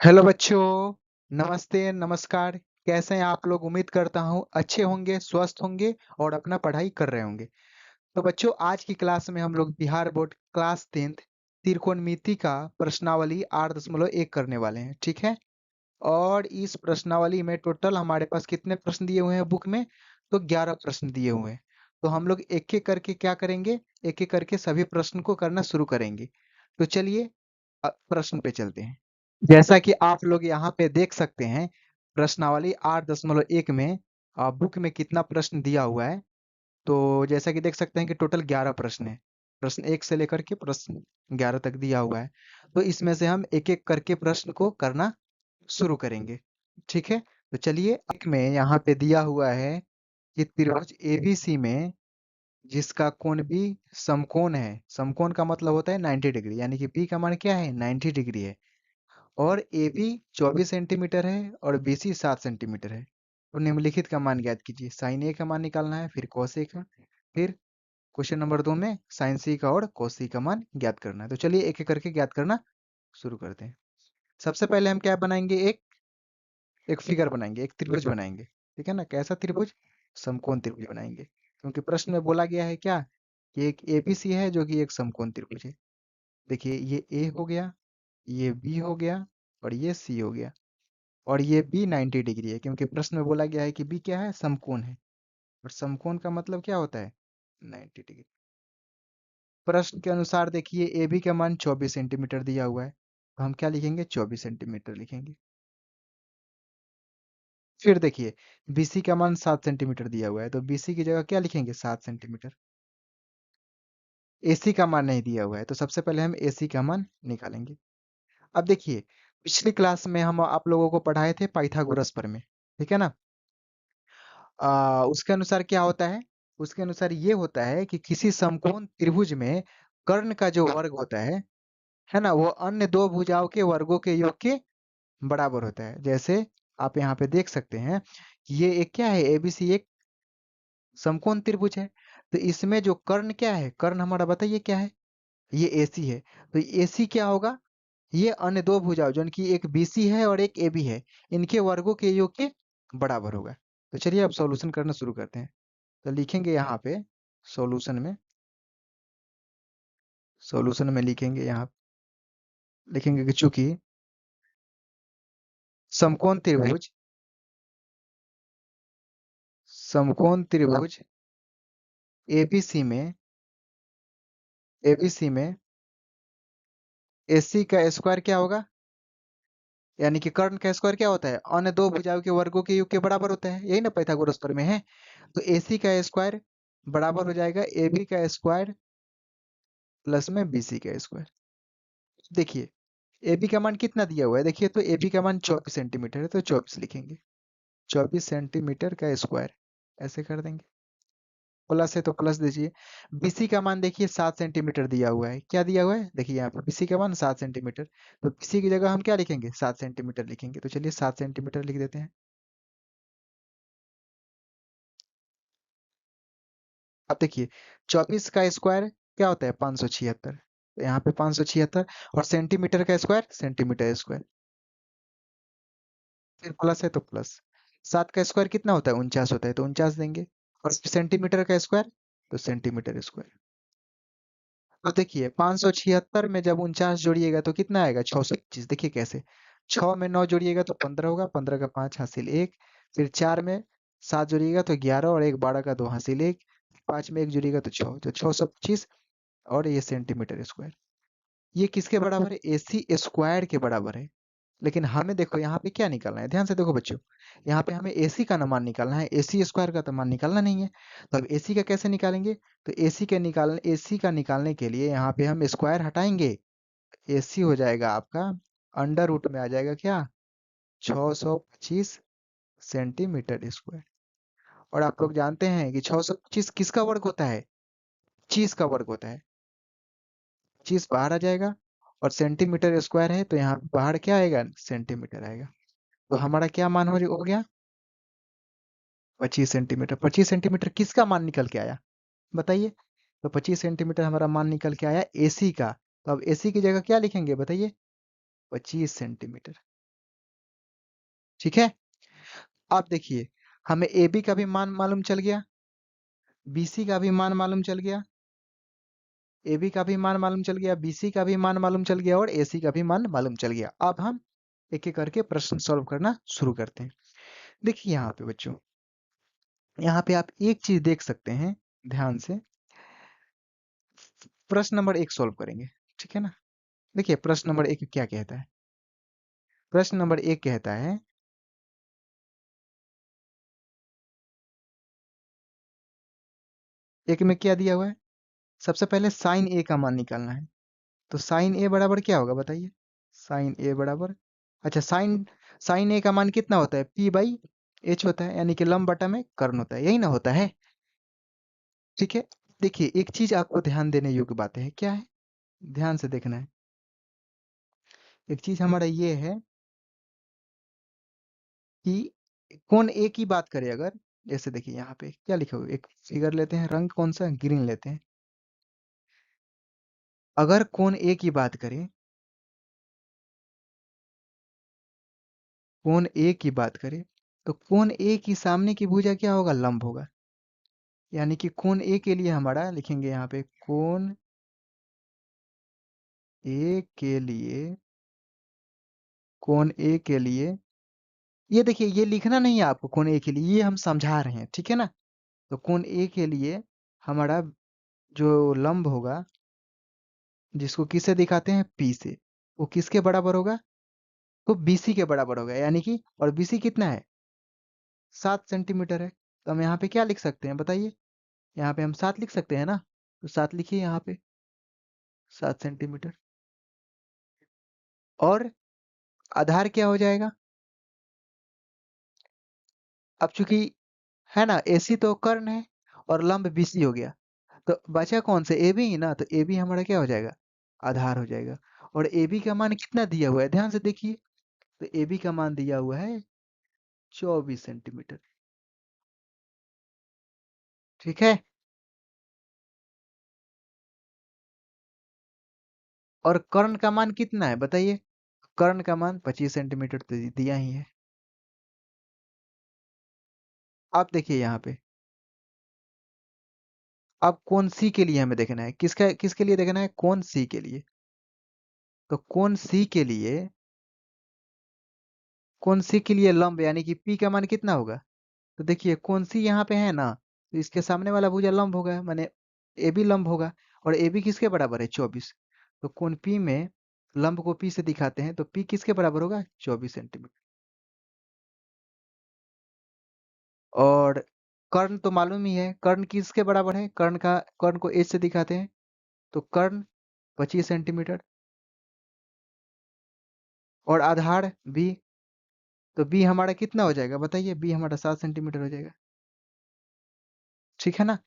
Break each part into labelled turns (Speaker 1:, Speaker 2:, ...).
Speaker 1: Hello बच्चों। नमस्ते नमस्कार। कैसे हैं आप लोग? उम्मीद करता हूँ अच्छे होंगे, स्वस्थ होंगे और अपना पढ़ाई कर रहे होंगे। तो बच्चों, आज की क्लास में हम लोग बिहार बोर्ड क्लास 10th त्रिकोणमिति का प्रश्नावली 8.1 करने वाले हैं, ठीक है। और इस प्रश्नावली में टोटल हमारे पास कितने प्रश्न दिए हुए हैं बुक में? तो 11 प्रश्न दिए हुए हैं। तो हम लोग एक एक करके क्या करेंगे, एक एक करके सभी प्रश्न को करना शुरू करेंगे। तो चलिए प्रश्न पे चलते हैं। जैसा कि आप लोग यहाँ पे देख सकते हैं, प्रश्नावली 8.1 में बुक में कितना प्रश्न दिया हुआ है। तो जैसा कि देख सकते हैं कि टोटल 11 प्रश्न है। प्रश्न 1 से लेकर के प्रश्न 11 तक दिया हुआ है। तो इसमें से हम एक एक करके प्रश्न को करना शुरू करेंगे, ठीक है। तो चलिए, एक में यहाँ पे दिया हुआ है कि त्रिभुज एबीसी में जिसका कोण बी समकोण है। समकोण का मतलब होता है 90 डिग्री, यानी कि बी का मान क्या है, 90 डिग्री है। और ए बी 24 सेंटीमीटर है और बी सी 7 सेंटीमीटर है। तो निम्नलिखित का मान ज्ञात कीजिए। साइन ए का मान निकालना है, फिर कॉस ए का, फिर क्वेश्चन नंबर 2 में साइन सी का और कॉस सी का मान ज्ञात करना है। तो चलिए एक एक करके ज्ञात करना शुरू करते हैं। सबसे पहले हम क्या बनाएंगे, एक एक फिगर बनाएंगे, एक त्रिभुज बनाएंगे, ठीक है ना। कैसा त्रिभुज? समकोण त्रिभुज बनाएंगे, क्योंकि प्रश्न में बोला गया है क्या, कि एक एबीसी है जो कि एक समकोण त्रिभुज है। देखिए, ये ए हो गया, ये बी हो गया और ये सी हो गया। और ये बी 90 डिग्री है, क्योंकि प्रश्न में बोला गया है कि बी क्या है, समकोण है। और समकोण का मतलब क्या होता है, 90 डिग्री। प्रश्न के अनुसार देखिए, ए बी का मान 24 सेंटीमीटर दिया हुआ है, तो हम क्या लिखेंगे, 24 सेंटीमीटर लिखेंगे। फिर देखिए, बीसी का मान 7 सेंटीमीटर दिया हुआ है, तो बीसी की जगह क्या लिखेंगे, 7 सेंटीमीटर। एसी का मान नहीं दिया हुआ है, तो सबसे पहले हम एसी का मान निकालेंगे। अब देखिए, पिछली क्लास में हम आप लोगों को पढ़ाए थे पाइथागोरस प्रमेय, ठीक है ना। उसके अनुसार क्या होता है, उसके अनुसार ये होता है कि किसी समकोण त्रिभुज में कर्ण का जो वर्ग होता है ना, वो अन्य दो भुजाओं के वर्गों के योग के बराबर होता है। जैसे आप यहाँ पे देख सकते हैं कि ये एक क्या है, एबीसी एक समकोण त्रिभुज है। तो इसमें जो कर्ण क्या है, कर्ण हमारा बताइए क्या है, ये एसी है। तो एसी क्या होगा, ये अन्य दो भुजाओं जो कि एक बीसी है और एक एबी है, इनके वर्गों के योग के बराबर होगा। तो चलिए अब सॉल्यूशन करना शुरू करते हैं। तो लिखेंगे यहाँ पे सॉल्यूशन में, लिखेंगे यहाँ, लिखेंगे कि चूंकि समकोण त्रिभुज समकोण त्रिभुज एबीसी में एसी का स्क्वायर क्या होगा, यानी कि कर्ण का स्क्वायर क्या होता है, अन्य दो भुजाओं के वर्गों के योग के बराबर होता है। यही ना पाइथागोरस प्रमेय है। तो एसी का स्क्वायर बराबर हो जाएगा एबी का स्क्वायर प्लस में बीसी का स्क्वायर। देखिए, एबी का मान कितना दिया हुआ है, देखिए तो एबी का मान 24 सेंटीमीटर है, तो 24 लिखेंगे। 24 सेंटीमीटर का स्क्वायर ऐसे कर देंगे। प्लस है तो प्लस दीजिए। बीसी का मान देखिए 7 सेंटीमीटर दिया हुआ है। क्या दिया हुआ है, देखिए यहाँ पे बीसी का मान 7 सेंटीमीटर। तो बीसी की जगह हम क्या लिखेंगे, 7 सेंटीमीटर लिखेंगे। तो चलिए 7 सेंटीमीटर लिख देते हैं। अब देखिए, 24 का स्क्वायर क्या होता है, 576। तो यहाँ पे 576 और सेंटीमीटर का स्क्वायर सेंटीमीटर स्क्वायर, फिर प्लस है तो प्लस। 7 का स्क्वायर कितना होता है, 49 होता है, तो 49 देंगे। और सेंटीमीटर का स्क्वायर, तो सेंटीमीटर स्क्वायर। अब देखिए, 576 में जब 49 जोड़िएगा तो कितना आएगा, 625। देखिए कैसे, 6 में 9 जोड़िएगा तो 15 होगा, 15 का 5 हासिल 1। फिर 4 में 7 जोड़िएगा तो 11 और 1 12 का 2 हासिल 1। 5 में 1 जोड़िएगा तो 6, तो 625। और ये सेंटीमीटर स्क्वायर, ये किसके बराबर है, एसी स्क्वायर के बराबर है। लेकिन हमें देखो यहाँ पे क्या निकालना है, ध्यान से देखो बच्चों। यहाँ पे हमें एसी का ना मान निकालना है, एसी स्क्वायर का तो मान निकालना नहीं है। तो अब एसी का कैसे निकालेंगे, तो एसी का निकालने के लिए यहाँ पे हम स्क्वायर हटाएंगे। एसी हो जाएगा आपका अंडर रूट में आ जाएगा क्या, 625 सेंटीमीटर स्क्वायर। और आप लोग जानते हैं कि 625 किसका वर्ग होता है, 25 का वर्ग होता है। 25 बाहर आ जाएगा और सेंटीमीटर स्क्वायर है, तो यहाँ पे बाहर क्या आएगा, सेंटीमीटर आएगा। तो हमारा क्या मान हो गया, 25 सेंटीमीटर। 25 सेंटीमीटर किसका मान निकल के आया, बताइए। तो 25 सेंटीमीटर हमारा मान निकल के आया एसी का। तो अब एसी की जगह क्या लिखेंगे बताइए, 25 सेंटीमीटर। ठीक है। अब देखिए, हमें ए बी का भी मान मालूम चल गया, बी सी का भी मान मालूम चल गया, ए बी का भी मान मालूम चल गया, बी सी का भी मान मालूम चल गया और ए सी का भी मान मालूम चल गया। अब हम एक एक करके प्रश्न सॉल्व करना शुरू करते हैं। देखिए यहाँ पे बच्चों, यहाँ पे आप एक चीज देख सकते हैं ध्यान से। प्रश्न नंबर 1 सॉल्व करेंगे, ठीक है ना। देखिए प्रश्न नंबर 1 क्या कहता है। प्रश्न नंबर 1 कहता है, एक में क्या दिया हुआ है, सबसे पहले साइन ए का मान निकालना है। तो साइन ए बराबर क्या होगा बताइए। साइन ए बराबर, अच्छा साइन साइन ए का मान कितना होता है, पी बाई एच होता है, यानी कि लंब बटा में कर्ण होता है, यही ना होता है। ठीक है। देखिए एक चीज आपको ध्यान देने योग्य बात है, क्या है, ध्यान से देखना है। एक चीज हमारा ये है कि कौन ए की बात करें अगर, जैसे देखिए यहाँ पे क्या लिखा हुआ है, एक फिगर लेते हैं, रंग कौन सा, ग्रीन लेते हैं। अगर कौन ए की बात करें, कोण ए की बात करें, तो कोण ए की सामने की भुजा क्या होगा, लंब होगा। यानी कि कोण ए के लिए हमारा लिखेंगे यहाँ पे, कोण ए के लिए, कोण ए के लिए, ये देखिए ये लिखना नहीं है आपको, कोण ए के लिए, ये हम समझा रहे हैं, ठीक है ना। तो कोण ए के लिए हमारा जो लंब होगा, जिसको किससे दिखाते हैं, पी से, वो किसके बराबर होगा, तो बीसी के बराबर होगा, यानी कि, और बीसी कितना है, 7 सेंटीमीटर है। तो हम यहाँ पे क्या लिख सकते हैं बताइए, यहाँ पे हम 7 लिख सकते हैं ना, तो 7 लिखिए यहाँ पे, 7 सेंटीमीटर। और आधार क्या हो जाएगा, अब चूंकि है ना एसी तो कर्ण है और लंब बीसी हो गया, तो बचा कौन से, ए बी ही ना, तो ए बी हमारा क्या हो जाएगा, आधार हो जाएगा। और ए बी का मान कितना दिया हुआ है, ध्यान से देखिए, तो ए बी का मान दिया हुआ है 24 सेंटीमीटर। ठीक है। और कर्ण का मान कितना है बताइए, कर्ण का मान 25 सेंटीमीटर तो दिया ही है। आप देखिए यहाँ पे, अब कौन सी के लिए हमें देखना है, किसका किसके लिए देखना है, कौन सी के लिए। तो कौन सी के लिए, कौन सी के लिए लंब, यानी कि पी का मान कितना होगा। तो देखिए कौन सी यहाँ पे है ना, तो इसके सामने वाला भुजा लंब होगा, माने ए बी लंब होगा, और ए बी किसके बराबर है, 24। तो कोण पी में लंब को पी से दिखाते हैं, तो पी किसके बराबर होगा, 24 सेंटीमीटर। और कर्ण तो मालूम ही है, कर्ण किसके बराबर है, कर्ण को एच से दिखाते हैं, तो कर्ण 25 सेंटीमीटर। और आधार बी, तो बी हमारा कितना हो जाएगा बताइए, बी हमारा 7 सेंटीमीटर हो जाएगा। ठीक है ना।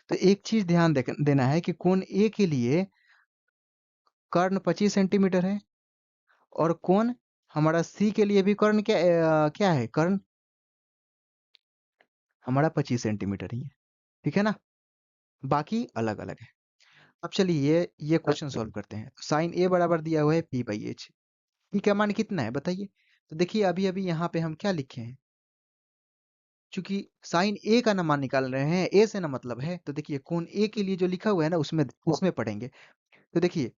Speaker 1: तो एक चीज ध्यान देना है कि कोण ए के लिए कर्ण 25 सेंटीमीटर है, और कोण हमारा सी के लिए भी कर्ण क्या है, कर्ण हमारा 25 सेंटीमीटर ही है। ठीक है ना, बाकी अलग अलग है। अब चलिए ये क्वेश्चन सॉल्व करते हैं। साइन ए बराबर दिया हुआ है पी बाई एच, पी का मान कितना है बताइए। तो देखिए अभी अभी यहाँ पे हम क्या लिखे हैं, चूंकि साइन ए का ना मान निकाल रहे हैं, ए से ना मतलब है, तो देखिए कोण ए के लिए जो लिखा हुआ है ना, उसमें उसमें पढ़ेंगे। तो देखिए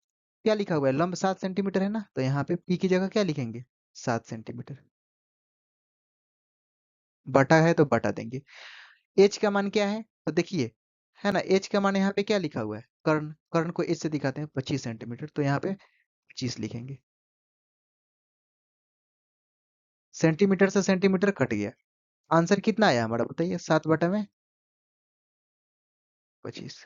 Speaker 1: क्या लिखा हुआ है, लंब 7 सेंटीमीटर है ना, तो यहाँ पे पी की जगह क्या लिखेंगे, 7 सेंटीमीटर। बटा है तो बटा देंगे। एच का मान क्या है, तो देखिए है ना, एच का मान यहाँ पे क्या लिखा हुआ है, कर्ण, कर्ण को एच से दिखाते हैं 25 सेंटीमीटर, तो यहाँ पे 25 लिखेंगे। सेंटीमीटर से सेंटीमीटर कट गया, आंसर कितना आया हमारा बताइए, 7/25।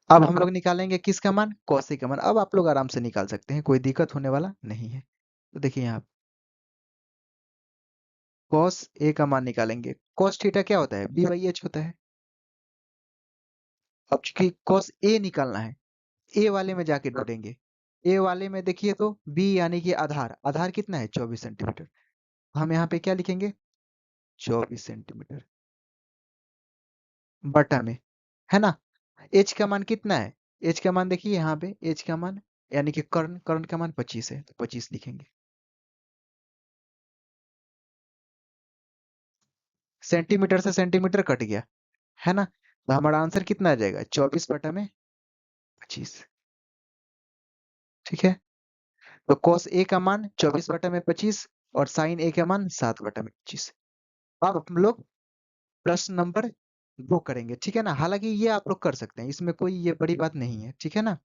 Speaker 1: अब हम लोग निकालेंगे किसका मान, कौशी का मान। अब आप लोग आराम से निकाल सकते हैं, कोई दिक्कत होने वाला नहीं है। तो देखिए यहाँ कॉस ए का मान निकालेंगे, कॉस थीटा क्या होता है, बी बाई एच होता है। अब चूंकि कॉस ए निकालना है, ए वाले में जाके ढूंढेंगे, ए वाले में देखिए तो बी यानी कि आधार, आधार कितना है 24 सेंटीमीटर, हम यहाँ पे क्या लिखेंगे, 24 सेंटीमीटर बटा में, है ना। एच का मान कितना है, एच का मान देखिए यहाँ पे, एच का मान यानी कि कर्ण, कर्ण का मान 25 है, तो 25 लिखेंगे। सेंटीमीटर से सेंटीमीटर कट गया, है ना? तो हमारा आंसर कितना आ जाएगा? 24/25। ठीक है, तो cos A का मान 24/25 और sin A का मान 7/25। अब हम लोग प्रश्न नंबर 2 करेंगे, ठीक है ना? हालांकि ये आप लोग कर सकते हैं, इसमें कोई ये बड़ी बात नहीं है, ठीक है ना?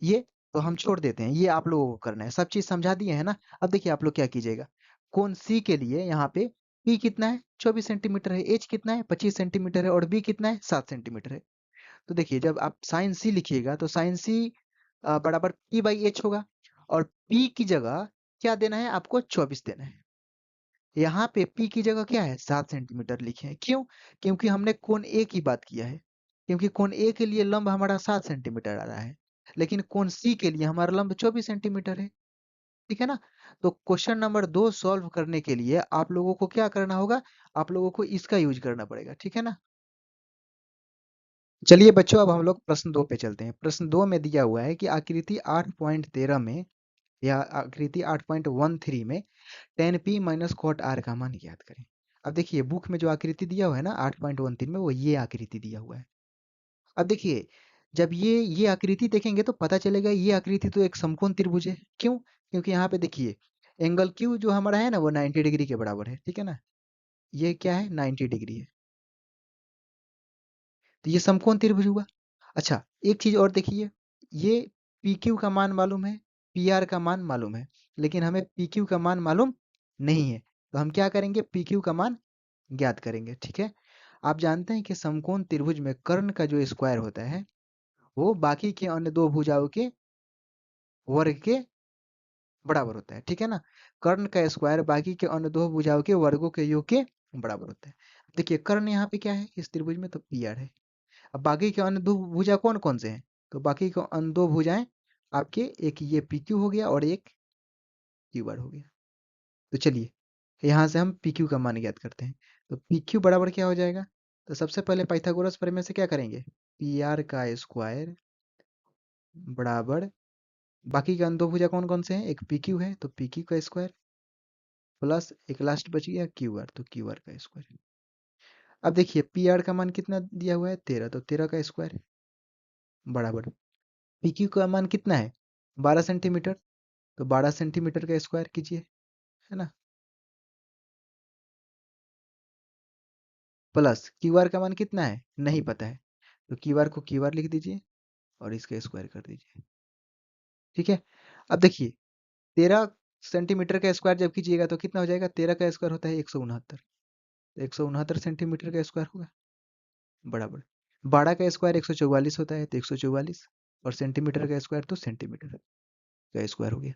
Speaker 1: ये तो हम छोड़ देते हैं, ये आप लोगों को करना है, सब चीज समझा दिए है ना? अब देखिए आप लोग क्या कीजिएगा, कोण सी के लिए यहाँ पे P कितना है? 24 सेंटीमीटर है, H कितना है? 25 सेंटीमीटर है, और B कितना है? 7 सेंटीमीटर है। तो देखिए जब आप साइन सी लिखिएगा तो साइन सी बराबर P/H होगा, और P की जगह क्या देना है आपको? 24 देना है। यहाँ पे P की जगह क्या है? 7 सेंटीमीटर लिखे हैं। क्यों? क्योंकि हमने कोण A की बात किया है, क्योंकि कोण A के लिए लंब हमारा 7 सेंटीमीटर आ रहा है, लेकिन कोण C के लिए हमारा लंब 24 सेंटीमीटर है। ठीक है ना? तो क्वेश्चन नंबर 2 सॉल्व करने के लिए आप लोगों को क्या करना होगा? आप लोगों को इसका यूज करना पड़ेगा, ठीक है ना? चलिए बच्चों, अब हम लोग प्रश्न 2 पे चलते हैं। प्रश्न 2 में दिया हुआ है कि आकृति 8.13 में या आकृति 8.13 में tan p minus cot r का मान ज्ञात करें। अब देखिए बुक में जो आकृति दिया हुआ है ना 8.13 में, वो ये आकृति दिया हुआ है। अब देखिए जब ये आकृति देखेंगे तो पता चलेगा ये आकृति तो एक समकोण त्रिभुज है। क्यों? क्योंकि यहाँ पे देखिए एंगल Q जो हमारा है ना वो 90 डिग्री के बराबर है, ठीक है ना? ये क्या है? 90 डिग्री है, तो ये समकोण त्रिभुज हुआ। अच्छा, एक चीज और देखिए, ये पी क्यू का मान मालूम है, पी आर का मान मालूम है, लेकिन हमें पी क्यू का मान मालूम नहीं है। तो हम क्या करेंगे? पी क्यू का मान ज्ञात करेंगे, ठीक है? आप जानते हैं कि समकोण त्रिभुज में कर्ण का जो स्क्वायर होता है वो बाकी के अन्य दो भुजाओं के वर्ग के बराबर होता है, ठीक है ना? कर्ण का स्क्वायर बाकी के अन्य दो भुजाओं के वर्गों के योग के बराबर होता है। देखिए कर्ण यहाँ पे क्या है इस त्रिभुज में? तो पी आर है। अब बाकी के अन्य दो भुजा कौन कौन से हैं? तो बाकी के अन्य दो भुजाएं आपके, एक ये पी क्यू हो गया और एक क्यू बार हो गया। तो चलिए यहाँ से हम पी क्यू का मान ज्ञात करते हैं। तो पी क्यू बराबर क्या हो जाएगा? तो सबसे पहले पाइथागोरस प्रमेय से क्या करेंगे? पी आर का स्क्वायर बराबर बाकी के अन्य दो भुजा कौन कौन से हैं? एक पी क्यू है तो पी क्यू का स्क्वायर प्लस एक लास्ट बच गया क्यू आर, तो क्यू आर का स्क्वायर। अब देखिए पी आर का मान कितना दिया हुआ है? 13, तो 13 का स्क्वायर बराबर पी क्यू का मान कितना है? 12 सेंटीमीटर, तो 12 सेंटीमीटर का स्क्वायर कीजिए, है ना? प्लस क्यू आर का मान कितना है? नहीं पता है, तो क्यू आर को क्यू आर लिख दीजिए और इसका स्क्वायर कर दीजिए, ठीक है? अब देखिए 13 सेंटीमीटर का स्क्वायर जब कीजिएगा तो कितना हो जाएगा? 13 का स्क्वायर होता है 169, तो 169 सेंटीमीटर का स्क्वायर होगा बराबर 12 का स्क्वायर 144 होता है, तो 144, और सेंटीमीटर का स्क्वायर तो सेंटीमीटर का स्क्वायर हो गया।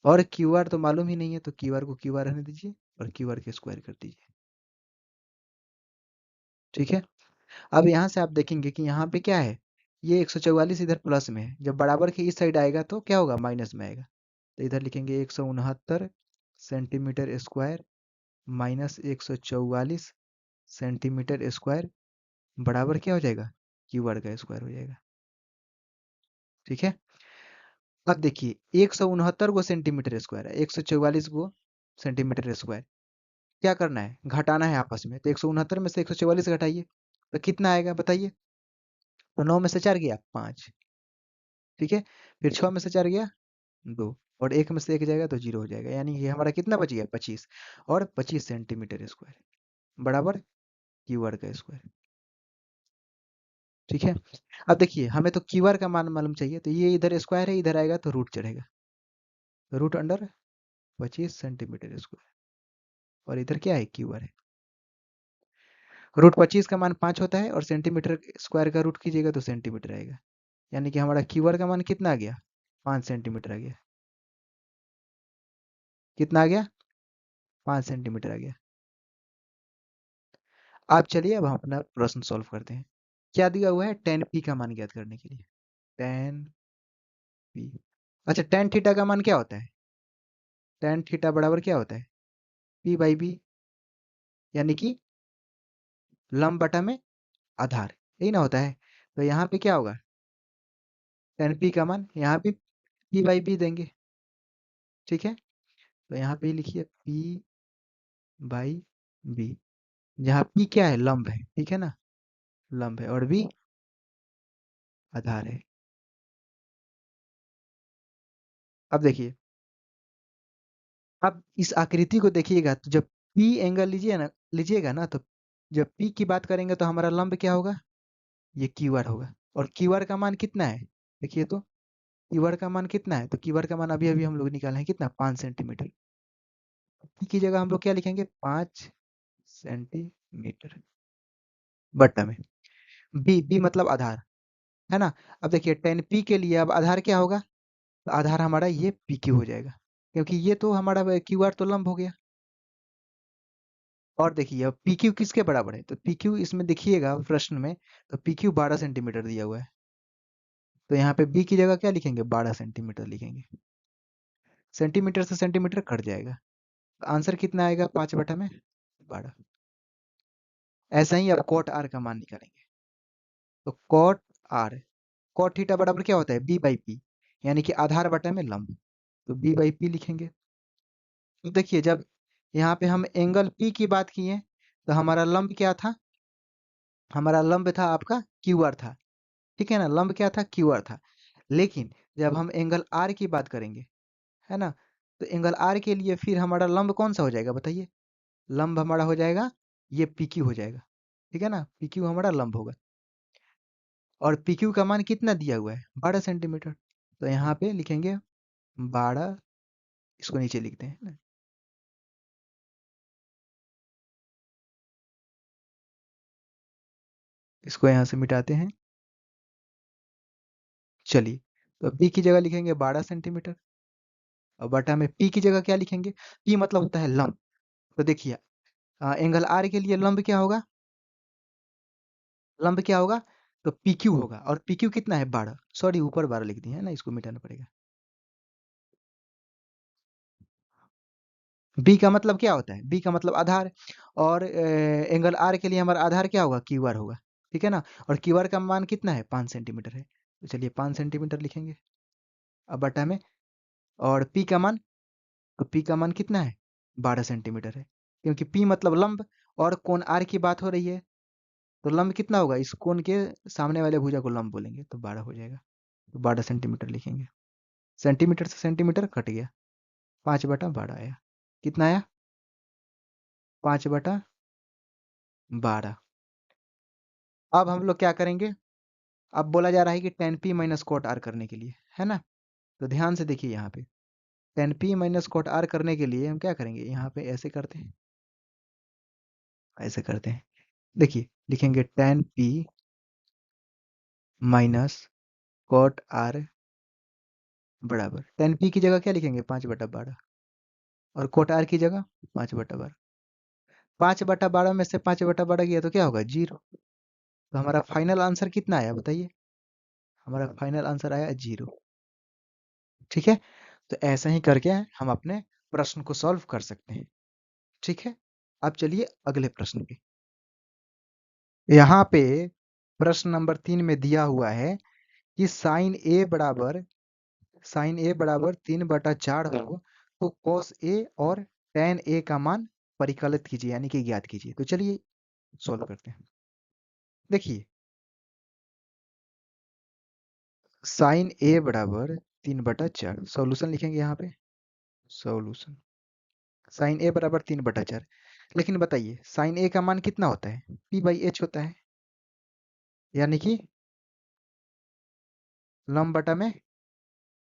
Speaker 1: और क्यू आर तो मालूम ही नहीं है, तो क्यू आर को क्यू आर रहने दीजिए और क्यू आर के स्क्वायर कर दीजिए, ठीक है? अब यहाँ से आप देखेंगे कि यहाँ पे क्या है? ये 144 इधर प्लस में है, जब बराबर के इस साइड आएगा तो क्या होगा? माइनस में आएगा। तो इधर लिखेंगे 169 centimetre square minus 144 centimetre square बराबर क्या हो जाएगा? क्यू आर का स्क्वायर हो जाएगा, ठीक है? अब देखिए 169 गो सेंटीमीटर स्क्वायर है, 144 गो सेंटीमीटर स्क्वायर, क्या करना है? घटाना है आपस में। तो 169 में से 144 घटाइए तो कितना आएगा बताइए? तो 9 में से 4 गया 5, ठीक है? फिर 6 में से 4 गया 2, और 1 में से 1 जाएगा तो 0 हो जाएगा, यानी ये हमारा कितना बच गया? 25, और 25 सेंटीमीटर स्क्वायर बराबर क्यू आर का स्क्वायर, ठीक है? अब देखिए हमें तो क्यू आर का मान मालूम चाहिए, तो ये इधर स्क्वायर है, इधर आएगा तो रूट चढ़ेगा, रूट अंडर 25 सेंटीमीटर स्क्वायर, और इधर क्या है? क्यू आर है। रूट 25 का मान 5 होता है, और सेंटीमीटर स्क्वायर का रूट कीजिएगा तो सेंटीमीटर आएगा, यानी कि हमारा क्यू आर का मान कितना आ गया? 5 सेंटीमीटर आ गया। कितना आ गया? 5 सेंटीमीटर आ गया। आप चलिए अब हम अपना प्रश्न सॉल्व करते हैं। क्या दिया हुआ है? tan p का मान ज्ञात करने के लिए। tan p, अच्छा tan थीटा का मान क्या होता है? tan थीटा बराबर क्या होता है? p/b, यानी कि लंब बटा में आधार, यही ना होता है? तो यहाँ पे क्या होगा? tan p का मान यहाँ पे p/b देंगे, ठीक है? तो यहाँ पे लिखिए p/b, जहाँ पी क्या है, लंब है, ठीक है ना, लंब है, और बी आधार है। अब देखिए, अब इस आकृति को देखिएगा तो जब पी एंगल लीजिएगा ना, तो जब पी की बात करेंगे तो हमारा लंब क्या होगा, ये क्यू आर होगा। और क्यू आर का मान कितना है, देखिए तो क्यू आर का मान कितना है, तो क्यू आर का मान अभी अभी हम लोग निकाले हैं, कितना, 5 सेंटीमीटर। पी की जगह हम लोग क्या लिखेंगे, 5 सेंटीमीटर बट्टा में बी, बी मतलब आधार, है ना। अब देखिए टेन पी के लिए अब आधार क्या होगा, तो आधार हमारा ये पी क्यू हो जाएगा, क्योंकि ये तो हमारा क्यू आर तो लंब हो गया। और देखिए अब पी क्यू किसके बराबर है, तो पी क्यू इसमें देखिएगा प्रश्न में, तो पी क्यू 12 सेंटीमीटर दिया हुआ है, तो यहाँ पे बी की जगह क्या लिखेंगे, 12 सेंटीमीटर लिखेंगे। सेंटीमीटर से सेंटीमीटर कट जाएगा, तो आंसर कितना आएगा, 5/12। ऐसा ही अब कॉट आर का मान निकालेंगे, तो कॉट आर, कॉट थीटा बराबर क्या होता है, बी बाई पी, यानी कि आधार बटा में लंब, तो बी बाई पी लिखेंगे। तो देखिए जब यहाँ पे हम एंगल पी की बात किए, तो हमारा लंब क्या था, हमारा लंब था आपका क्यू आर था, ठीक है ना, लंब क्या था, क्यू आर था। लेकिन जब हम एंगल आर की बात करेंगे, है ना, तो एंगल आर के लिए फिर हमारा लंब कौन सा हो जाएगा बताइए, लंब हमारा हो जाएगा ये पी क्यू हो जाएगा, ठीक है ना, पी क्यू हमारा लंब होगा। और पी क्यू का मान कितना दिया हुआ है, 12 सेंटीमीटर, तो यहाँ पे लिखेंगे 12, इसको नीचे लिखते हैं ना, इसको यहाँ से मिटाते हैं। चलिए, तो बी की जगह लिखेंगे 12 सेंटीमीटर, और बटा में पी की जगह क्या लिखेंगे, पी मतलब होता है लंब। तो देखिए एंगल आर के लिए लंब क्या होगा, लंब क्या होगा, तो पी क्यू होगा, और पी क्यू कितना है, 12, सॉरी ऊपर 12 लिख दिए है ना, इसको मिटाना पड़ेगा। बी का मतलब क्या होता है, बी का मतलब आधार, और एंगल आर के लिए हमारा आधार क्या होगा, क्यू आर होगा, ठीक है ना। और क्यू आर का मान कितना है, 5 सेंटीमीटर है, तो चलिए 5 सेंटीमीटर लिखेंगे, अब बटा में, और पी का मान, तो पी का मान कितना है, 12 सेंटीमीटर है, क्योंकि पी मतलब लंब, और कोण आर की बात हो रही है, तो लंब कितना होगा, इस कोण के सामने वाले भुजा को लंब बोलेंगे, तो 12 हो जाएगा, तो 12 सेंटीमीटर लिखेंगे। सेंटीमीटर से सेंटीमीटर कट गया, 5/12 आया, कितना आया, 5/12। अब हम लोग क्या करेंगे, अब बोला जा रहा है कि tan P minus cot R करने के लिए, है ना, तो ध्यान से देखिए यहाँ पे, tan P minus cot R करने के लिए हम क्या करेंगे, यहाँ पे ऐसे करते हैं, ऐसे करते हैं, देखिए लिखेंगे tan P minus cot R बराबर, टेन पी की जगह क्या लिखेंगे, 5/12, और कोट आर की जगह 5/12। 5/12 में से 5/12 गया तो क्या होगा, 0, तो हमारा फाइनल आंसर कितना आया बताइए, हमारा फाइनल आंसर आया 0, ठीक है। तो ऐसा ही करके हम अपने प्रश्न को सॉल्व कर सकते हैं, ठीक है। अब चलिए अगले प्रश्न पे, यहाँ पे प्रश्न नंबर 3 में दिया हुआ है कि साइन ए बराबर 3/4 हो, तो कॉस ए और टेन ए का मान परिकलित कीजिए, यानी कि ज्ञात कीजिए। तो चलिए सॉल्व करते हैं। देखिए साइन ए बराबर 3/4, सॉल्यूशन लिखेंगे यहाँ पे, सॉल्यूशन साइन ए बराबर 3/4। लेकिन बताइए साइन ए का मान कितना होता है, p/h होता है, यानी कि लंब बटा में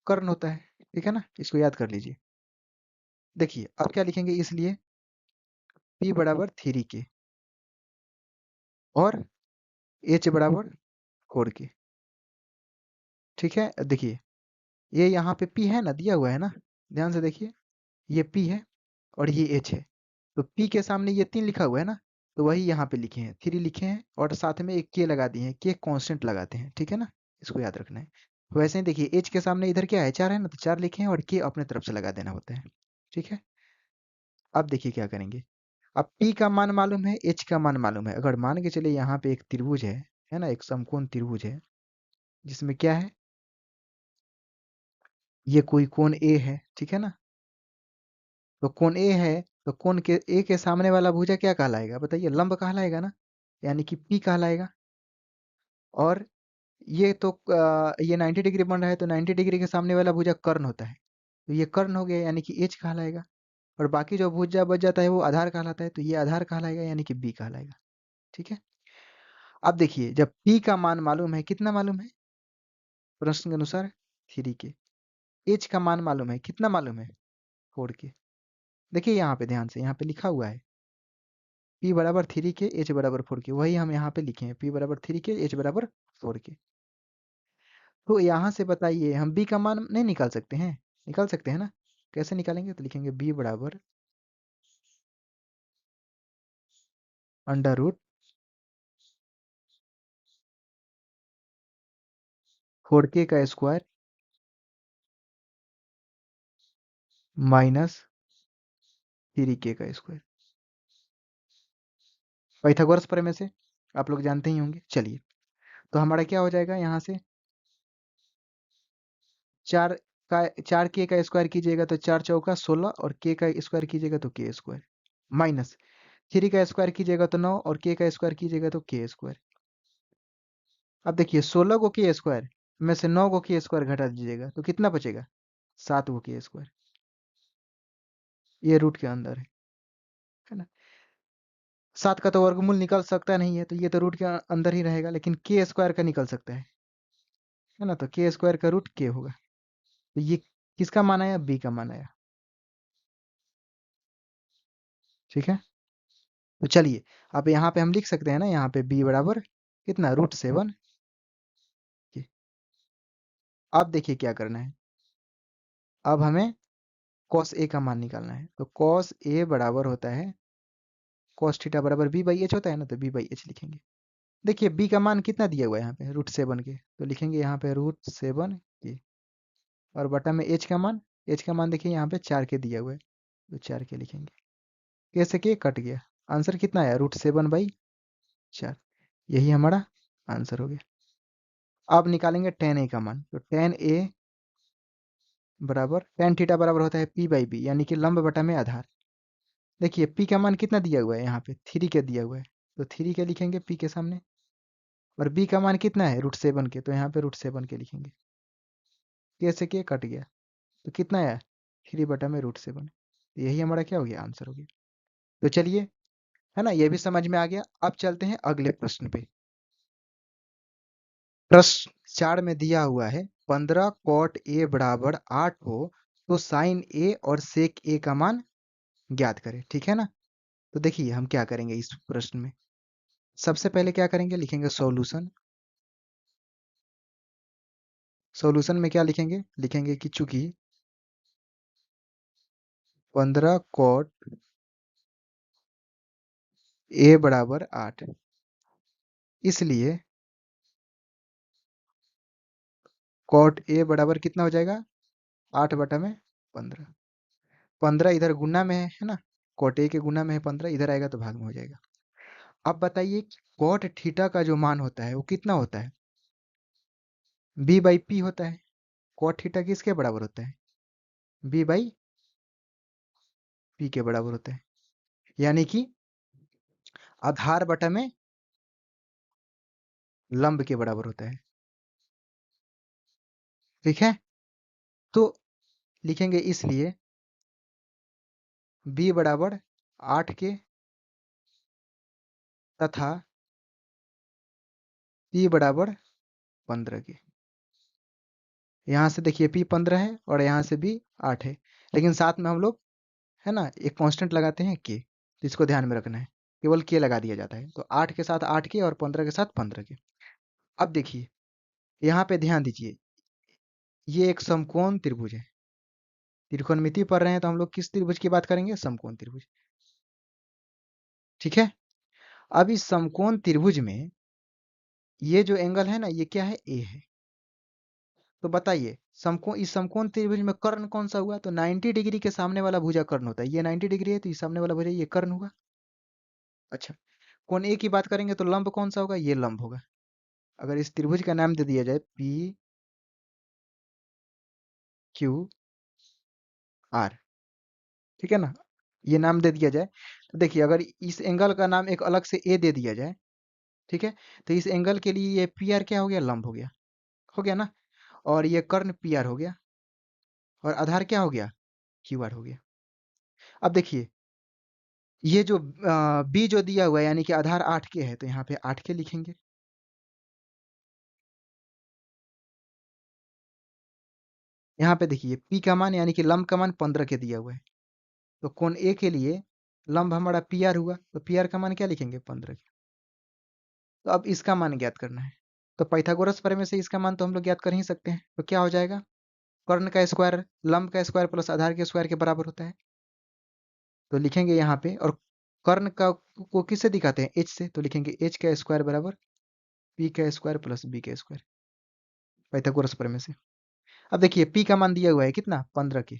Speaker 1: कर्ण होता है, ठीक है ना, इसको याद कर लीजिए। देखिए अब क्या लिखेंगे, इसलिए p/3 के और h बराबर 4 के, ठीक है। देखिए ये यहाँ पे p है ना, दिया हुआ है ना, ध्यान से देखिए, ये p है और ये h है, तो p के सामने ये 3 लिखा हुआ है ना, तो वही यहाँ पे लिखे हैं, 3 लिखे हैं, और साथ में एक k लगा दिए हैं, k कांस्टेंट लगाते हैं, ठीक है ना, इसको याद रखना है। वैसे ही देखिए h के सामने इधर क्या है, 4 है ना, तो 4 लिखे हैं, और k अपने तरफ से लगा देना होता है, ठीक है। अब देखिए क्या करेंगे, अब p का मान मालूम है, h का मान मालूम है, अगर मान के चलिए यहाँ पे एक त्रिभुज है ना, एक समकोण त्रिभुज है, जिसमें क्या है, ये कोई कोण a है, ठीक है ना, तो कोण a है, तो कोण के ए के सामने वाला भुजा क्या कहलाएगा बताइए, लंब कहलाएगा ना, यानी कि पी कहलाएगा। और ये तो ये 90 डिग्री बन रहा है, तो 90 डिग्री के सामने वाला भुजा कर्ण होता है, तो ये कर्ण हो गया यानी कि एच कहलाएगा। और बाकी जो भुजा बच जाता है वो आधार कहलाता है, तो ये आधार कहलाएगा यानी कि बी कहलाएगा। ठीक है। अब देखिए, जब पी का मान मालूम है, कितना मालूम है प्रश्न के अनुसार 3 के, एच का मान मालूम है, कितना मालूम है 4 के। देखिए यहाँ पे ध्यान से, यहाँ पे लिखा हुआ है P बराबर 3 के, H बराबर 4 के, वही हम यहाँ पे लिखे हैं P बराबर 3 के, H बराबर 4 के। तो यहाँ से बताइए, हम B का मान नहीं निकाल सकते हैं? निकाल सकते हैं ना? कैसे निकालेंगे? तो लिखेंगे B बराबर अंडर रूट 4k का स्क्वायर माइनस 3k का स्क्वायर। पाइथागोरस प्रमेय से आप लोग जानते ही होंगे। चलिए, तो हमारा क्या हो जाएगा यहाँ से, 4k का स्क्वायर कीजिएगा तो 4 चौका 16, और k का स्क्वायर कीजिएगा तो k स्क्वायर, माइनस 3 का स्क्वायर कीजिएगा तो 9, और k का स्क्वायर कीजिएगा तो k स्क्वायर। अब देखिए, 16 को के स्क्वायर में से 9 को के स्क्वायर घटा दीजिएगा तो कितना बचेगा, 7 को के स्क्वायर। ये रूट के अंदर है ना। 7 का तो वर्गमूल निकल सकता नहीं है, तो ये तो रूट के अंदर ही रहेगा, लेकिन के स्क्वायर का निकल सकता है ना। तो के स्क्वायर का रूट के होगा। तो ये किसका मान आया, बी का मान आया। ठीक है। तो चलिए, अब यहाँ पे हम लिख सकते हैं ना, यहाँ पे बी बराबर कितना, √7। अब देखिए क्या करना है, अब हमें कॉस ए का मान निकालना है। तो कॉस ए बराबर होता है कॉस थीटा बराबर बी बाई एच होता है ना, तो बी बाई एच लिखेंगे। देखिए बी का मान कितना दिया हुआ है यहाँ पे, √7 के, तो लिखेंगे यहाँ पे √7 के, और बटा में एच का मान देखिए यहाँ पे 4 के दिया हुआ है, तो 4 के लिखेंगे। कैसे के कट गया, आंसर कितना आया, √7/4। यही हमारा आंसर हो गया। अब निकालेंगे tan a का मान। तो tan a बराबर, tan थीटा बराबर होता है p बाई बी, यानी कि लंब बटा में आधार। देखिए p का मान कितना दिया हुआ है, यहाँ पे 3 के दिया हुआ है, तो 3 के लिखेंगे p के सामने। और b का मान कितना है, √7 के, तो यहाँ पे √7 के लिखेंगे। कैसे के कट गया, तो कितना आया, 3/√7। यही हमारा क्या हो गया, आंसर हो गया। तो चलिए, है ना, ये भी समझ में आ गया। अब चलते हैं अगले प्रश्न पे। प्रश्न 4 में दिया हुआ है 15 cot a बराबर 8 हो तो sin a और sec a का मान ज्ञात करें। ठीक है ना। तो देखिए हम क्या करेंगे इस प्रश्न में, सबसे पहले क्या करेंगे, लिखेंगे सॉल्यूशन। सॉल्यूशन में क्या लिखेंगे, लिखेंगे कि चूंकि 15 cot a बराबर 8, इसलिए cot a बराबर कितना हो जाएगा, 8/15। 15 इधर गुना में है ना, cot a के गुना में है 15, इधर आएगा तो भाग में हो जाएगा। अब बताइए cot थीटा का जो मान होता है वो कितना होता है, b बाई पी होता है। cot थीटा किसके बराबर होता है, b बाई पी के बराबर होता है, यानी कि आधार बटा में लंब के बराबर होता है। ठीक है। तो लिखेंगे इसलिए b बराबर 8 के तथा p बराबर 15 के। यहाँ से देखिए p 15 है और यहाँ से b 8 है, लेकिन साथ में हम लोग, है ना, एक कांस्टेंट लगाते हैं k, तो इसको ध्यान में रखना है, केवल k लगा दिया जाता है। तो 8 के साथ 8 के और 15 के साथ 15 के। अब देखिए यहाँ पे ध्यान दीजिए, ये एक समकोण त्रिभुज है। त्रिकोणमिति पढ़ रहे हैं तो हम लोग किस त्रिभुज की बात करेंगे, समकोण त्रिभुज। ठीक है। अब इस समकोण त्रिभुज में ये जो एंगल है ना, ये क्या है, ए है। तो बताइए समकोण, इस समकोण त्रिभुज में कर्ण कौन सा हुआ, तो 90 डिग्री के सामने वाला भुजा कर्ण होता है। ये 90 डिग्री है तो ये सामने वाला भुजा ये कर्ण होगा। अच्छा, कोण ए की बात करेंगे तो लंब कौन सा होगा, ये लंब होगा। अगर इस त्रिभुज का नाम दे दिया जाए पी क्यू आर, ठीक है ना। ये नाम दे दिया जाए, तो देखिए अगर इस एंगल का नाम एक अलग से ए दे दिया जाए, ठीक है, तो इस एंगल के लिए ये पी आर क्या हो गया, लंब हो गया ना, और ये कर्ण पी आर हो गया, और आधार क्या हो गया, क्यू आर हो गया। अब देखिए ये जो बी जो दिया हुआ है यानी कि आधार 8 के है, तो यहाँ पे 8 के लिखेंगे। यहाँ पे देखिए पी का मान यानी कि लंब का मान 15 के दिया हुआ है, तो कोण ए के लिए लंब हमारा पी आर हुआ, तो पी आर का मान क्या लिखेंगे, 15 के। तो अब इसका मान ज्ञात करना है, तो पाइथागोरस प्रमेय से इसका मान तो हम लोग ज्ञात कर ही सकते हैं, तो क्या हो जाएगा, कर्ण का स्क्वायर लंब का स्क्वायर प्लस आधार के स्क्वायर के बराबर होता है। तो लिखेंगे यहाँ पे, और कर्ण का को किससे दिखाते हैं, एच से, तो लिखेंगे एच का स्क्वायर बराबर पी का स्क्वायर प्लस बी का स्क्वायर, पाइथागोरस प्रमेय से। अब देखिए पी का मान दिया हुआ है कितना, 15 के,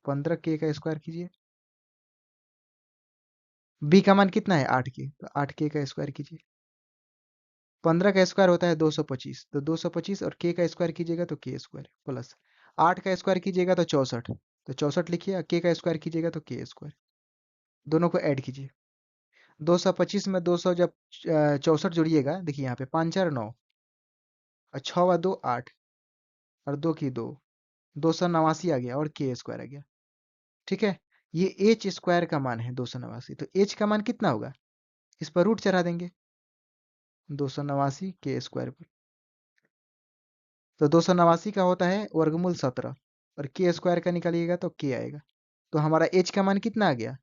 Speaker 1: 15 के का स्क्वायर कीजिए। बी का मान कितना है, 8 के, तो 8 के का स्क्वायर कीजिए। 15 का स्क्वायर होता है 225, तो 225 और के का स्क्वायर कीजिएगा तो के स्क्वायर प्लस 8 का स्क्वायर कीजिएगा तो 64, तो 64 लिखिए, के का स्क्वायर कीजिएगा तो के स्क्वायर, दोनों को ऐड कीजिए। 225 में 200 जब 64 जोड़िएगा, देखिए यहाँ पे 5 4 9 और 6 व 2 8 और 2 की 2, 289 आ गया, और के स्क्वायर आ गया, ठीक है। ये एच स्क्वायर का मान है 289, तो एच का मान कितना होगा, इस पर रूट चढ़ा देंगे 289 के स्क्वायर पर, तो 289 का होता है वर्गमूल 17, और के स्क्वायर का निकालिएगा तो के आएगा, तो हमारा एच का मान कितना आ गया,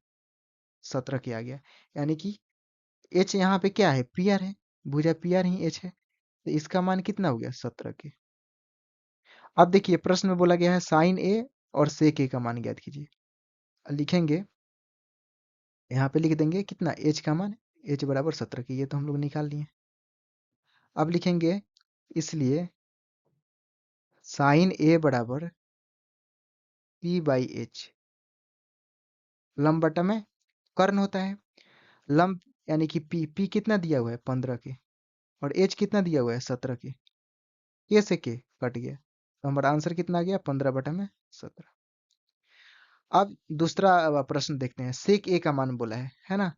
Speaker 1: 17 के आ गया, यानी कि एच यहाँ पे क्या है, पी आर है, भुजा पी आर ही एच है, तो इसका मान कितना हो गया, 17 के। अब देखिए प्रश्न में बोला गया है साइन ए और सेक ए का मान ज्ञात कीजिए, लिखेंगे यहाँ पे लिख देंगे कितना, एच का मान, एच बराबर 17 के, ये तो हम लोग निकाल लिए। अब लिखेंगे इसलिए साइन ए बराबर पी बाई एच, लंब बटा में कर्ण होता है, लंब यानी कि पी कितना दिया हुआ है, 15 के, और एच कितना दिया हुआ है, 17 के से के कट गया, तो हमारा आंसर कितना आ गया, 15 बटा में 17। अब दूसरा प्रश्न देखते हैं, सेक ए का मान बोला है ना,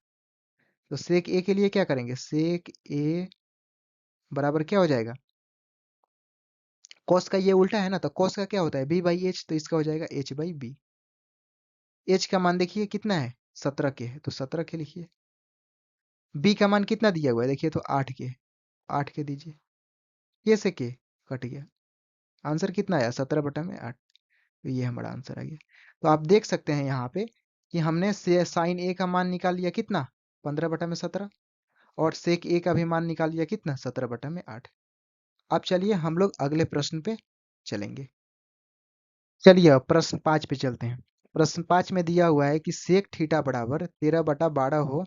Speaker 1: तो सेक ए के लिए क्या करेंगे, सेक ए बराबर क्या हो जाएगा, कॉस का ये उल्टा है ना, तो कॉस का क्या होता है, बी बाई एच, तो इसका हो जाएगा एच बाई बी। एच का मान देखिए कितना है, 17 के है, तो 17 के लिखिए। बी का मान कितना दिया हुआ है, देखिए तो 8 के, 8 के दीजिए, ये से के कट गया, आंसर कितना आया, 17 बटा में 8, तो ये हमारा आंसर आ गया। तो आप देख सकते हैं यहाँ पे कि हमने से साइन ए का मान निकाल लिया कितना, 15 बटा में 17, और सेक ए का भी मान निकाल लिया कितना, 17 बटा में 8। अब चलिए हम लोग अगले प्रश्न पे चलेंगे। चलिए अब प्रश्न 5 पे चलते हैं। प्रश्न 5 में दिया हुआ है कि सेक थीटा बराबर 13 बटा 12 हो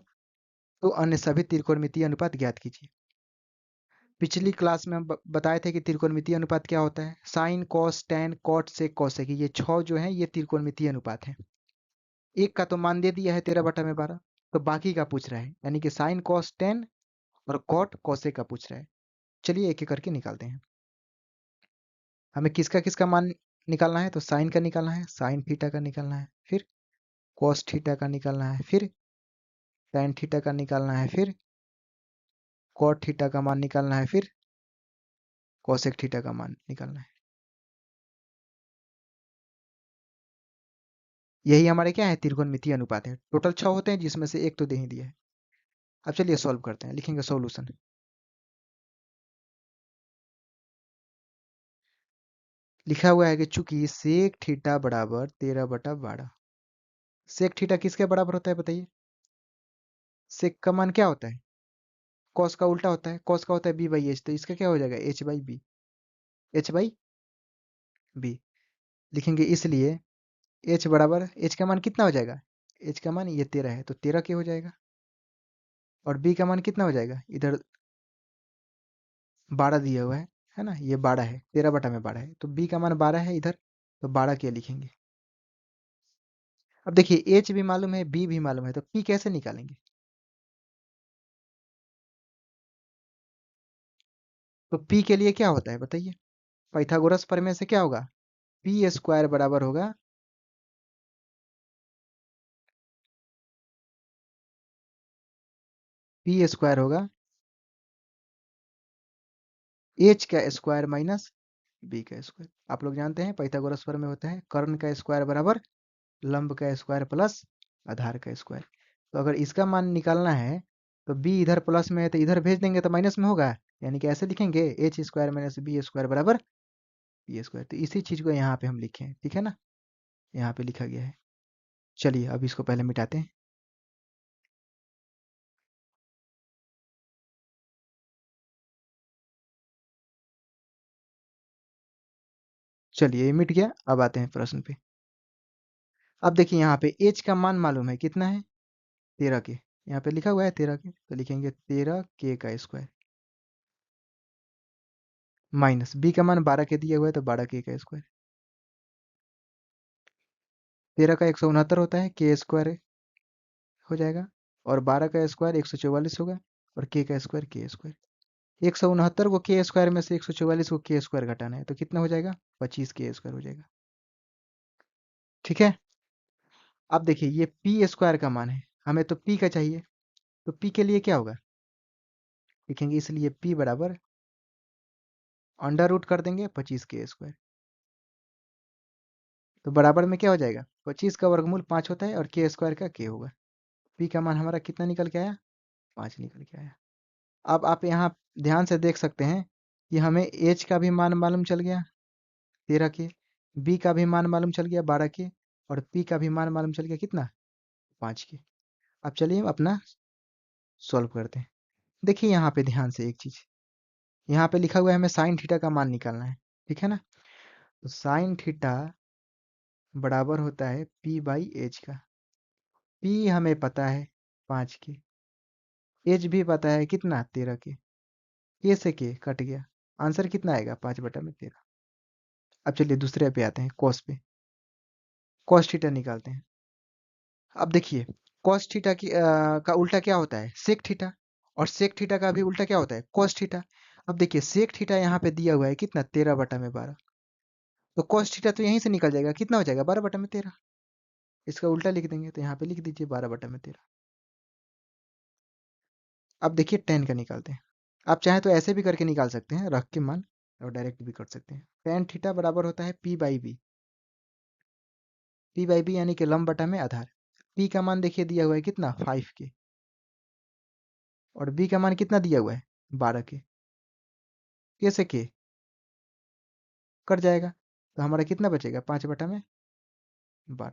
Speaker 1: तो अन्य सभी त्रिकोणमितीय अनुपात ज्ञात कीजिए। पिछली क्लास में हम बताए थे कि त्रिकोणमितीय अनुपात क्या होता है, sine cos tan cot sec cosec, ये 6 जो है ये त्रिकोणमितीय अनुपात है। एक का तो मान दे दिया है 13 बटा में 12, तो बाकी का पूछ रहा है, यानी कि साइन कॉस टेन और कॉट कॉसेक का पूछ रहा है। चलिए एक एक करके निकालते हैं। हमें किसका किसका मान निकालना है, तो साइन का निकालना है, साइन थीटा का निकालना है, फिर कॉस थीटा का निकालना है, फिर टेन थीटा का निकालना है, फिर कॉट थीटा का मान निकालना है, फिर कॉसेक थीटा का मान निकालना है। यही हमारे क्या है, त्रिकोणमितीय अनुपात है। टोटल 6 होते हैं जिसमें से एक तो दे ही दिया है। अब चलिए सॉल्व करते हैं, लिखेंगे सॉल्यूशन। लिखा हुआ है कि चूंकि सेक थीटा बराबर 13 बटा 12, सेक थीटा किसके बराबर होता है बताइए, सेक का मान क्या होता है, कॉस का उल्टा होता है, कॉस का होता है बी बाई एच, तो इसका क्या हो जाएगा, H by B, H by B. लिखेंगे इसलिए एच बराबर, एच का मान कितना हो जाएगा, एच का मान ये 13 है तो 13 के हो जाएगा, और बी का मान कितना हो जाएगा, इधर 12 दिया हुआ है ना, ये 12 है, 13 बटा में 12 है, तो बी का मान 12 है इधर, तो 12 के लिखेंगे। अब देखिए एच भी मालूम है, बी भी मालूम है, तो पी कैसे निकालेंगे, तो पी के लिए क्या होता है बताइए, पाइथागोरस प्रमेय से क्या होगा, पी स्क्वायर बराबर होगा पी स्क्वायर होगा एच का स्क्वायर माइनस बी का स्क्वायर। आप लोग जानते हैं पाइथागोरस थ्योरम में होता है कर्ण का स्क्वायर बराबर लंब का स्क्वायर प्लस आधार का स्क्वायर। तो अगर इसका मान निकालना है तो बी इधर प्लस में है तो इधर भेज देंगे तो माइनस में होगा, यानी कि ऐसे लिखेंगे H square minus B square बराबर पी स्क्वायर। तो इसी चीज को यहाँ पे हम लिखे हैं, ठीक है ना, यहाँ पे लिखा गया है। चलिए अब इसको पहले मिटाते हैं। चलिए ये मिट गया। अब आते हैं प्रश्न पे। अब देखिए यहाँ पे एच का मान मालूम है कितना है 13 के, यहाँ पे लिखा हुआ है 13 के, तो लिखेंगे 13 के का स्क्वायर माइनस बी का मान 12 के दिया हुआ है तो 12 के का स्क्वायर। 13 का 169 होता है के स्क्वायर हो जाएगा, और 12 का स्क्वायर 144 होगा, और के का स्क्वायर के स्क्वायर। 169 को के स्क्वायर में से 144 को के स्क्वायर घटाना है तो कितना हो जाएगा 25 के स्क्वायर हो जाएगा। ठीक है। अब देखिए ये पी स्क्वायर का मान है, हमें तो पी का चाहिए, तो पी के लिए क्या होगा लिखेंगे, इसलिए पी बराबर अंडर रूट कर देंगे 25 के स्क्वायर। तो बराबर में क्या हो जाएगा 25 का वर्गमूल 5 होता है और के स्क्वायर का के होगा। पी का मान हमारा कितना निकल के आया 5 निकल के आया। अब आप यहाँ ध्यान से देख सकते हैं कि हमें एच का भी मान मालूम चल गया 13 के, बी का भी मान मालूम चल गया 12 के, और पी का भी मान मालूम चल गया कितना 5 के। अब चलिए अपना सॉल्व करते हैं। देखिए यहाँ पे ध्यान से एक चीज, यहाँ पे लिखा हुआ है हमें साइन थीटा का मान निकालना है, ठीक है ना। तो साइन थीटा बराबर होता है पी बाई एच का। पी हमें पता है 5 के, एच भी पता है कितना 13 के से के कट गया, आंसर कितना आएगा 5/13। अब चलिए दूसरे पे आते हैं कॉस पे। कॉस थीटा निकालते हैं। अब देखिए कॉस थीटा का उल्टा क्या होता है सेक थीटा, और सेक थीटा का भी उल्टा क्या होता है कॉस थीटा। अब देखिए सेक थीटा यहाँ पे दिया हुआ है कितना 13/12, तो कॉस थीटा तो यहीं से निकल जाएगा, कितना हो जाएगा 12/13। इसका उल्टा लिख देंगे तो यहाँ पे लिख दीजिए 12/13। अब देखिए टेन का निकालते हैं। आप चाहें तो ऐसे भी करके निकाल सकते हैं रख के मान, और डायरेक्ट भी कर सकते हैं। टेन थीटा बराबर होता है P by B, P by B यानी कि लंब बटा में आधार। पी का मान देखिए दिया हुआ है कितना 5 के, और बी का मान कितना दिया हुआ है 12 के, कैसे के कट जाएगा, तो हमारा कितना बचेगा 5/12।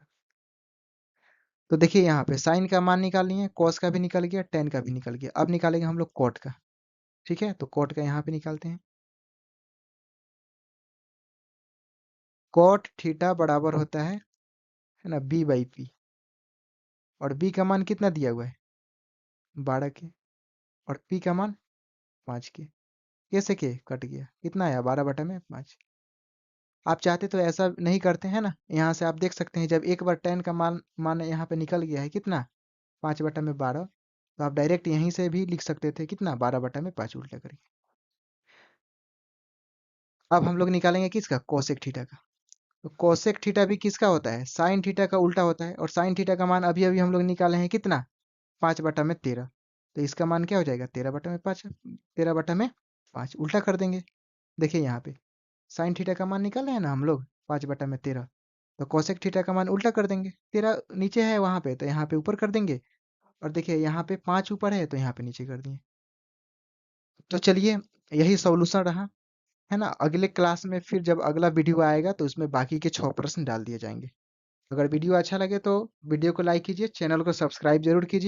Speaker 1: तो देखिए यहाँ पे साइन का मान निकाल लिए, कॉस का भी निकल गया, टेन का भी निकल गया। अब निकालेंगे हम लोग कॉट का, ठीक है। तो कॉट का यहाँ पे निकालते हैं। कॉट थीटा बराबर होता है ना बी बाई पी, और बी का मान कितना दिया हुआ है 12 के, और पी का मान 5 के, कैसे के कट गया, कितना आया 12/5। आप चाहते तो ऐसा नहीं करते हैं ना, यहाँ से आप देख सकते हैं जब एक बार टेन का मान मान यहाँ पे निकल गया है कितना 5/12, तो आप डायरेक्ट यहीं से भी लिख सकते थे कितना 12/5 उल्टा करके। अब हम लोग निकालेंगे किसका कोसेक थीटा का। तो कोसेक थीटा भी किसका होता है साइन थीटा का उल्टा होता है, और साइन थीटा का मान अभी अभी हम लोग निकाले हैं कितना 5/13। तो इसका मान क्या हो जाएगा 13/5, 13/5 उल्टा कर देंगे। देखिए यहाँ पे साइन थीटा का मान निकाले हैं ना हम लोग 5/13, तो कोसेक थीटा का मान उल्टा कर देंगे। 13 नीचे है वहां पे तो यहाँ पे ऊपर कर देंगे, और देखिए यहाँ पे 5 ऊपर है तो यहाँ पे नीचे कर दिए। तो चलिए यही सॉल्यूशन रहा, है ना। अगले क्लास में फिर जब अगला वीडियो आएगा तो उसमें बाकी के 6 प्रश्न डाल दिए जाएंगे। अगर वीडियो अच्छा लगे तो वीडियो को लाइक कीजिए, चैनल को सब्सक्राइब जरूर कीजिए।